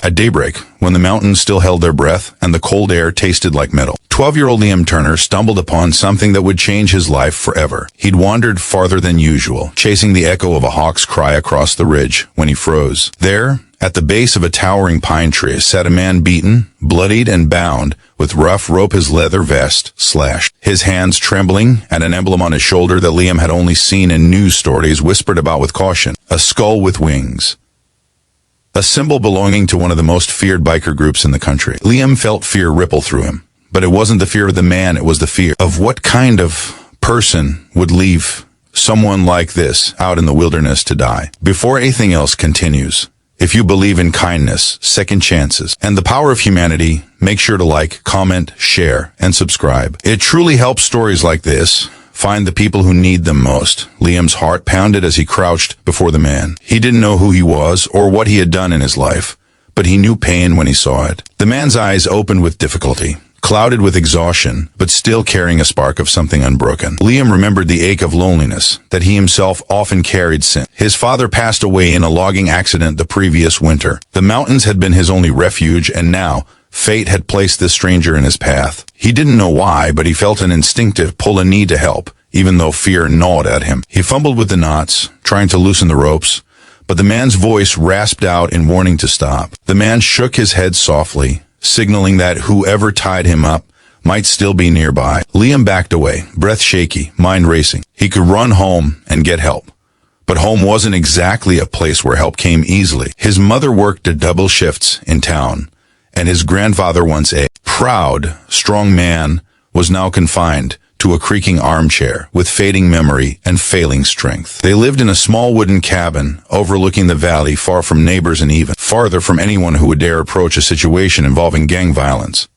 At daybreak, when the mountains still held their breath and the cold air tasted like metal, 12-year-old Liam Turner stumbled upon something that would change his life forever. He'd wandered farther than usual, chasing the echo of a hawk's cry across the ridge when he froze. There, at the base of a towering pine tree, sat a man beaten, bloodied, and bound, with rough rope, his leather vest slashed, his hands trembling, and an emblem on his shoulder that Liam had only seen in news stories whispered about with caution: a skull with wings. A symbol belonging to one of the most feared biker groups in the country. Liam felt fear ripple through him. But it wasn't the fear of the man, it was the fear of what kind of person would leave someone like this out in the wilderness to die. Before anything else continues, if you believe in kindness, second chances, and the power of humanity, make sure to like, comment, share, and subscribe. It truly helps stories like this find the people who need them most. Liam's heart pounded as he crouched before the man. He didn't know who he was or what he had done in his life, but he knew pain when he saw it. The man's eyes opened with difficulty, clouded with exhaustion, but still carrying a spark of something unbroken. Liam remembered the ache of loneliness that he himself often carried since his father passed away in a logging accident the previous winter. The mountains had been his only refuge, and now fate had placed this stranger in his path. He didn't know why, but he felt an instinctive pull, a need to help, even though fear gnawed at him. He fumbled with the knots, trying to loosen the ropes, but the man's voice rasped out in warning to stop. The man shook his head softly, signaling that whoever tied him up might still be nearby. Liam backed away, breath shaky, mind racing. He could run home and get help. But home wasn't exactly a place where help came easily. His mother worked at double shifts in town, and his grandfather, once a proud, strong man, was now confined to a creaking armchair with fading memory and failing strength. They lived in a small wooden cabin overlooking the valley, far from neighbors and even farther from anyone who would dare approach a situation involving gang violence.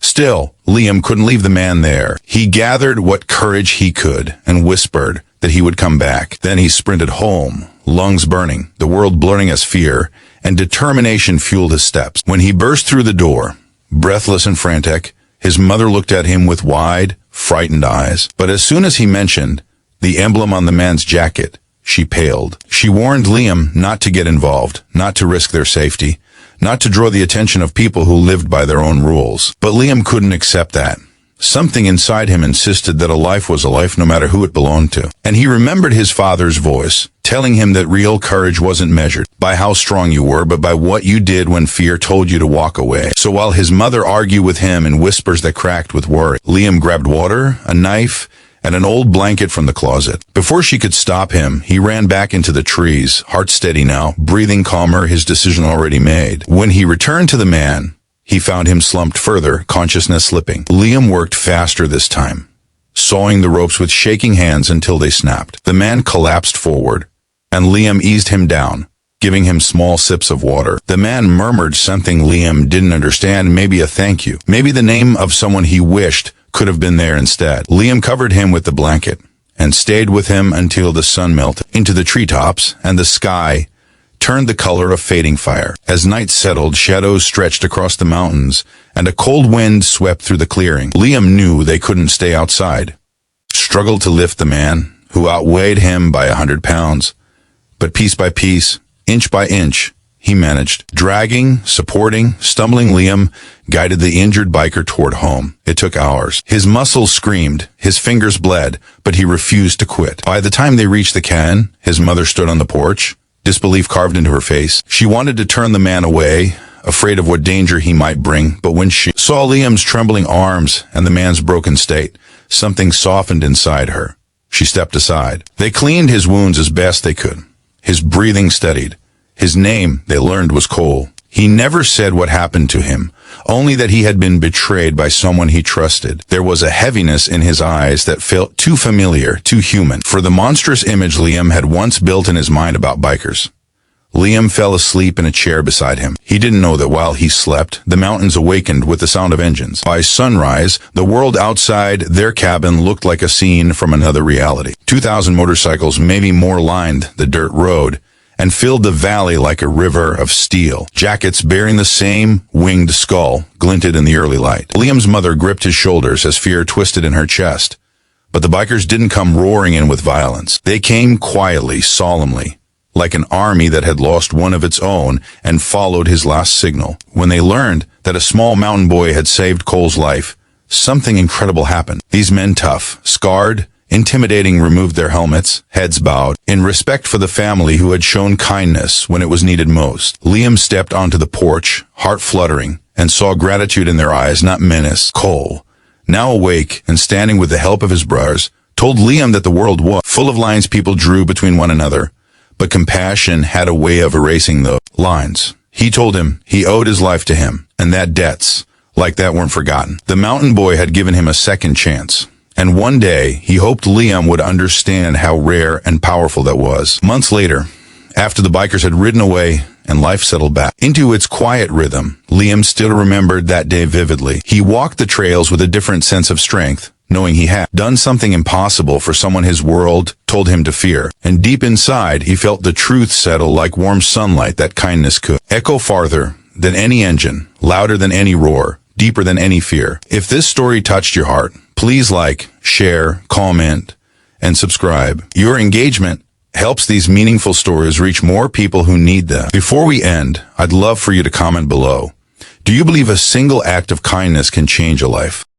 Still, Liam couldn't leave the man there. He gathered what courage he could and whispered that he would come back. Then he sprinted home, lungs burning, the world blurring as fear and determination fueled his steps. When he burst through the door, breathless and frantic, his mother looked at him with wide, frightened eyes. But as soon as he mentioned the emblem on the man's jacket, she paled. She warned Liam not to get involved, not to risk their safety, not to draw the attention of people who lived by their own rules. But Liam couldn't accept that. Something inside him insisted that a life was a life no matter who it belonged to. And he remembered his father's voice, telling him that real courage wasn't measured by how strong you were, but by what you did when fear told you to walk away. So while his mother argued with him in whispers that cracked with worry, Liam grabbed water, a knife, and an old blanket from the closet. Before she could stop him, he ran back into the trees, heart steady now, breathing calmer, his decision already made. When he returned to the man, he found him slumped further, consciousness slipping. Liam worked faster this time, sawing the ropes with shaking hands until they snapped. The man collapsed forward, and Liam eased him down, giving him small sips of water. The man murmured something Liam didn't understand, maybe a thank you, maybe the name of someone he wished could have been there instead. Liam covered him with the blanket and stayed with him until the sun melted into the treetops and the sky turned the color of fading fire. As night settled, shadows stretched across the mountains, and a cold wind swept through the clearing. Liam knew they couldn't stay outside. Struggled to lift the man, who outweighed him by 100 pounds. But piece by piece, inch by inch, he managed. Dragging, supporting, stumbling, Liam guided the injured biker toward home. It took hours. His muscles screamed, his fingers bled, but he refused to quit. By the time they reached the cabin, his mother stood on the porch, disbelief carved into her face. She wanted to turn the man away, afraid of what danger he might bring, but when she saw Liam's trembling arms and the man's broken state, something softened inside her. She stepped aside. They cleaned his wounds as best they could. His breathing steadied. His name, they learned, was Cole. He never said what happened to him, only that he had been betrayed by someone he trusted. There was a heaviness in his eyes that felt too familiar, too human, for the monstrous image Liam had once built in his mind about bikers. Liam fell asleep in a chair beside him. He didn't know that while he slept, the mountains awakened with the sound of engines. By sunrise, the world outside their cabin looked like a scene from another reality. 2,000 motorcycles, maybe more, lined the dirt road and filled the valley like a river of steel. Jackets bearing the same winged skull glinted in the early light. Liam's mother gripped his shoulders as fear twisted in her chest. But the bikers didn't come roaring in with violence. They came quietly, solemnly. like an army that had lost one of its own and followed his last signal. When they learned that a small mountain boy had saved Cole's life, something incredible happened. These men, tough, scarred, intimidating, removed their helmets, heads bowed, in respect for the family who had shown kindness when it was needed most. Liam stepped onto the porch, heart fluttering, and saw gratitude in their eyes, not menace. Cole, now awake and standing with the help of his brothers, told Liam that the world was full of lines people drew between one another, but compassion had a way of erasing those lines. He told him he owed his life to him, and that debts like that weren't forgotten. The mountain boy had given him a second chance, and one day he hoped Liam would understand how rare and powerful that was. Months later, after the bikers had ridden away and life settled back into its quiet rhythm, Liam still remembered that day vividly. He walked the trails with a different sense of strength, knowing he had done something impossible for someone his world told him to fear. And deep inside, he felt the truth settle like warm sunlight that kindness could echo farther than any engine, louder than any roar, deeper than any fear. If this story touched your heart, please like, share, comment, and subscribe. Your engagement helps these meaningful stories reach more people who need them. Before we end, I'd love for you to comment below. Do you believe a single act of kindness can change a life?